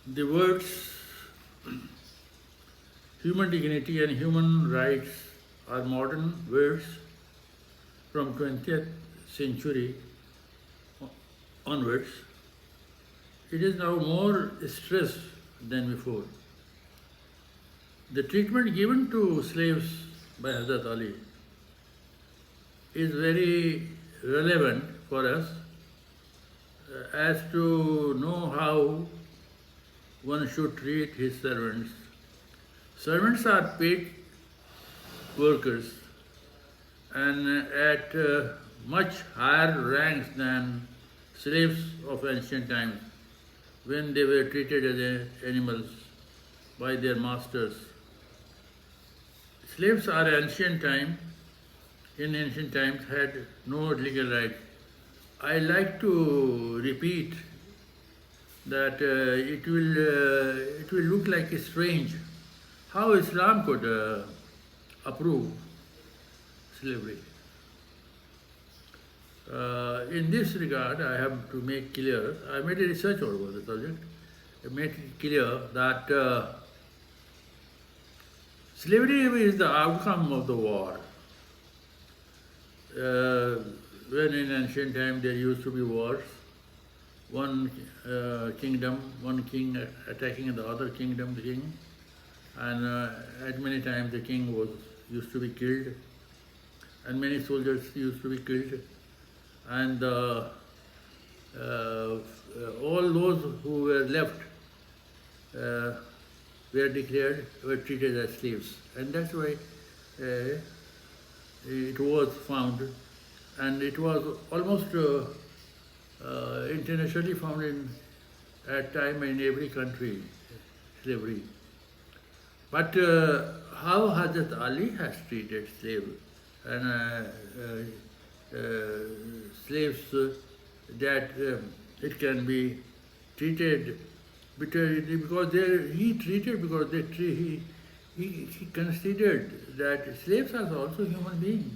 The words human dignity and human rights are modern words from 20th century onwards. It is now more stressed than before. The treatment given to slaves by Hazrat Ali is very relevant for us as to know how one should treat his servants. Servants are paid workers and at much higher ranks than slaves of ancient times when they were treated as animals by their masters. Slaves are in ancient times had no legal rights. I like to repeat that it will look like strange how Islam could approve slavery. In this regard, I have to make clear, I made a research over the subject, I made it clear that slavery is the outcome of the war. When in ancient times there used to be wars, one kingdom, one king attacking the other kingdom, king, and at many times the king used to be killed, and many soldiers used to be killed, and all those who were left were treated as slaves, and that's why it was found, and it was almost internationally found at time in every country, slavery. But how Hazrat Ali has treated slaves and slaves that it can be treated because he considered that slaves are also human beings.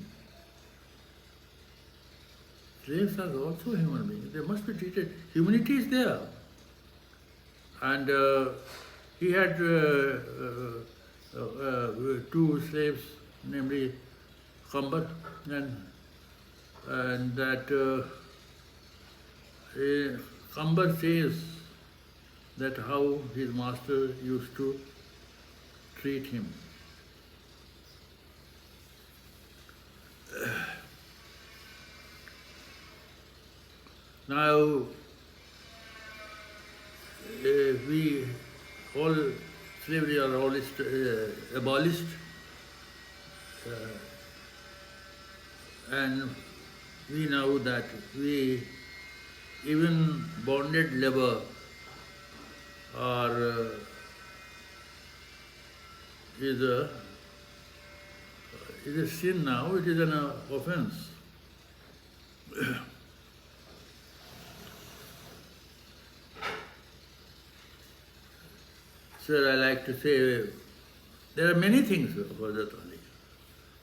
Slaves are also human beings. They must be treated. Humanity is there. And he had two slaves, namely Khambar, and that Khambar says that how his master used to treat him. Now, slavery are all abolished, and we know that even bonded labor is a sin now, it is an offense. Sir, I like to say, there are many things for that only.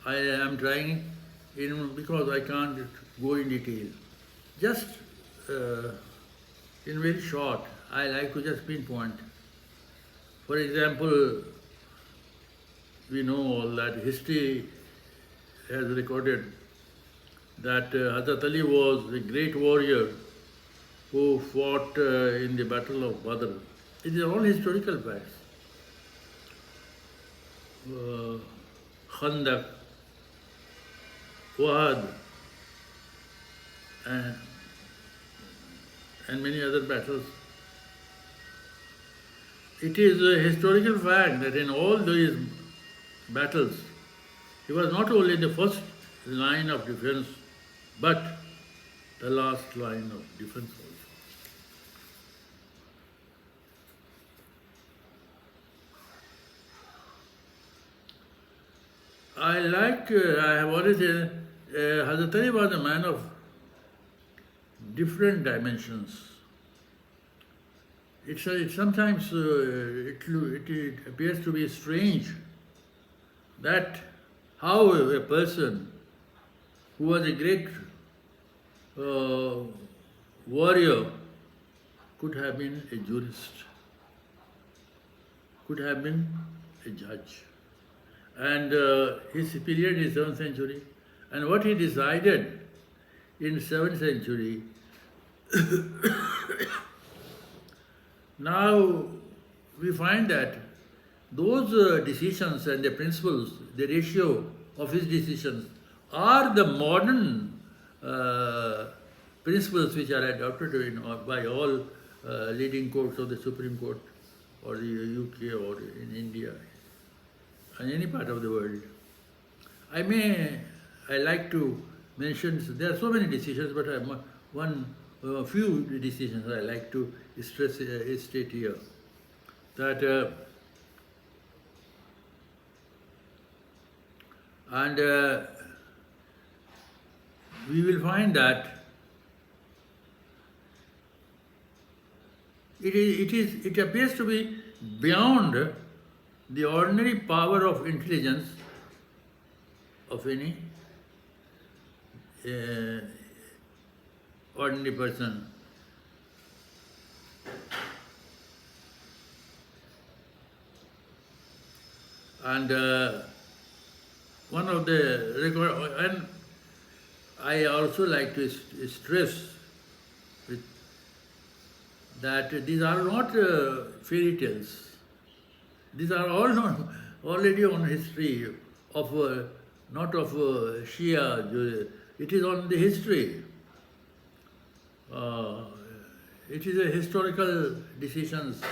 I am trying, because I can't go in detail. Just in very short, I like to just pinpoint. For example, we know all that history has recorded that Hazrat Ali was a great warrior who fought in the Battle of Badr. It is all historical facts. Khandak, Wahad, and many other battles. It is a historical fact that in all these battles, he was not only the first line of defense, but the last line of defense also. I have always said, Hazrat Ali was a man of different dimensions. Sometimes it appears to be strange that how a person who was a great warrior could have been a jurist. could have been a judge. And his period is 7th century. And what he decided in 7th century, now we find that those decisions and the principles, the ratio of his decisions are the modern principles which are adopted by all leading courts of the Supreme Court or the UK or in India and any part of the world. I like to mention, there are so many decisions, but few decisions I like to state here. That we will find that it appears to be beyond the ordinary power of intelligence of any ordinary person. And one of the record, and I also like to stress that these are not fairy tales. These are all already on history of not of Shia. It is on the history. It is a historical decisions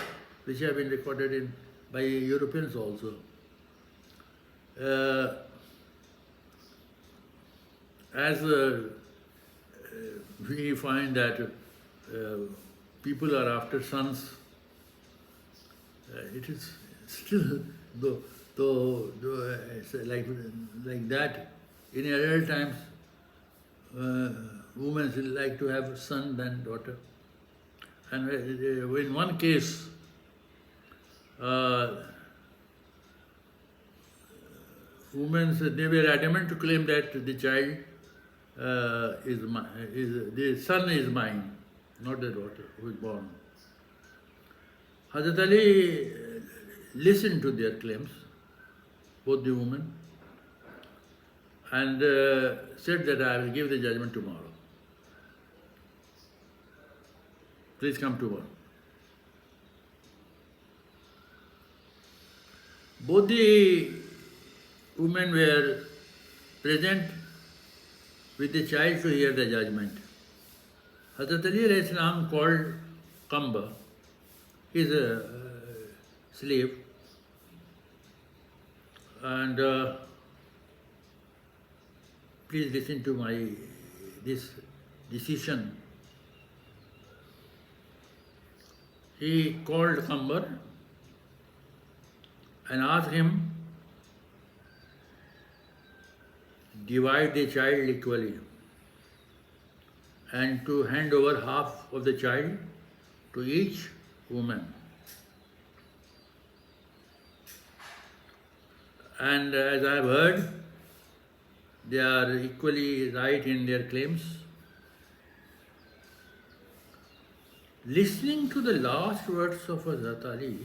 which have been recorded by Europeans also. As we find that people are after sons, it is still like that. In earlier times, women like to have son than daughter. And in one case, women, they were adamant to claim that the child the son is mine, not the daughter who is born. Hazrat Ali listened to their claims, both the women, and said that I will give the judgment tomorrow. Please come tomorrow. Both the women were present with the child to hear the judgment. Hazrat Ali alayhi salam called Qamba, his slave, and please listen to this decision. He called Qamba and asked him, divide the child equally and to hand over half of the child to each woman. And as I have heard, they are equally right in their claims. Listening to the last words of Hazrat Ali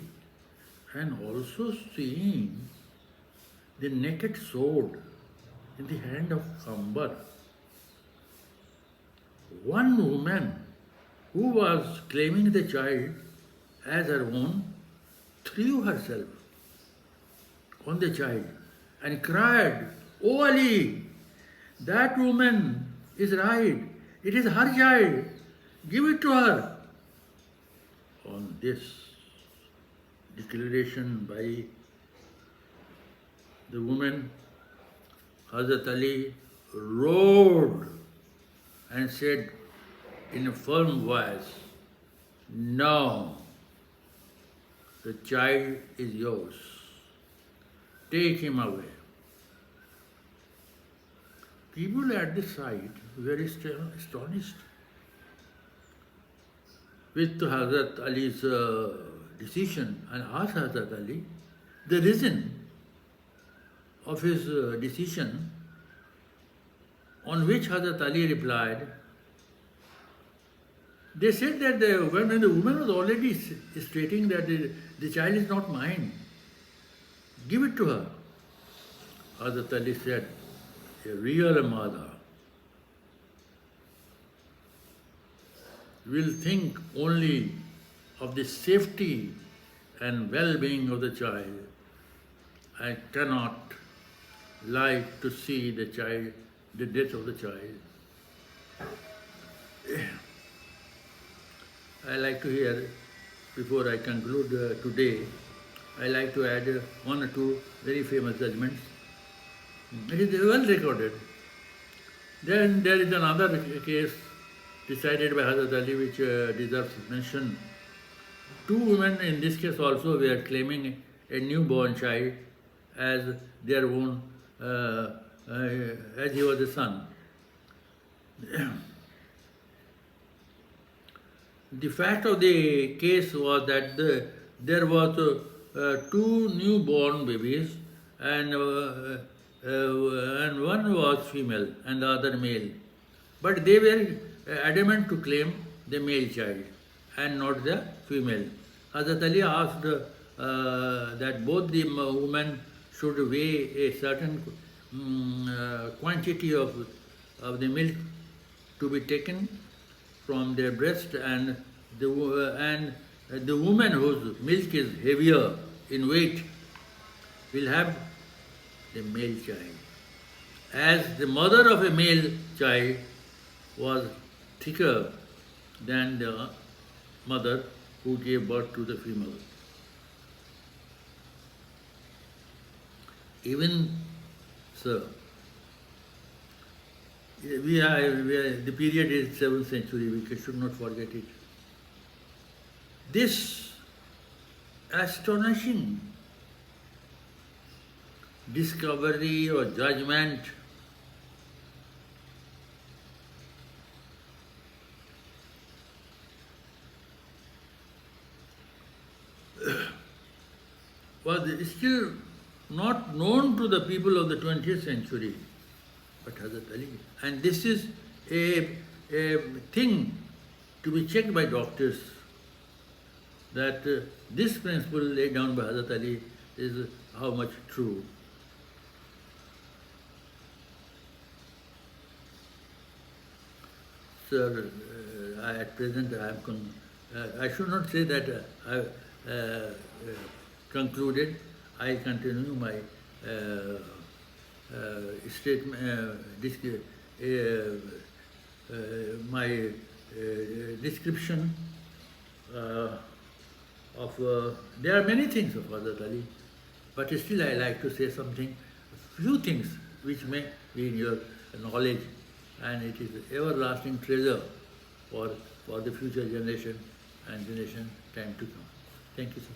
and also seeing the naked sword in the hand of Qambar, one woman who was claiming the child as her own threw herself on the child and cried, "O Ali, that woman is right. It is her child. Give it to her." On this declaration by the woman, Hazrat Ali roared and said in a firm voice, "No, the child is yours. Take him away." People at the site were astonished with Hazrat Ali's decision and asked Hazrat Ali the reason of his decision, on which Hazrat Ali replied They said that when the woman was already stating that the child is not mine, give it to her. Hazrat Ali said, a real mother will think only of the safety and well-being of the child. I cannot like to see the child, the death of the child. I like to hear, before I conclude today, I like to add one or two very famous judgments. It is well recorded. Then there is another case decided by Hazrat Ali which deserves mention. Two women in this case also were claiming a newborn child as their own, as he was a son. The fact of the case was that there was two newborn babies, and one was female and the other male. But they were adamant to claim the male child and not the female. Hazrat Ali asked that both the women should weigh a certain quantity of the milk to be taken from their breast, and the woman whose milk is heavier in weight will have the male child, as the mother of a male child was thicker than the mother who gave birth to the female. Even so, the period is 7th century, we should not forget it. This astonishing discovery or judgment was still not known to the people of the 20th century, but Hazrat Ali. And this is a thing to be checked by doctors, that this principle laid down by Hazrat Ali is how much true. Sir, at present I should not say that I concluded. I continue my statement, my description of. There are many things of Hazrat Ali, but still I like to say something, few things which may be in your knowledge, and it is everlasting treasure for the future generation and generation time to come. Thank you, sir.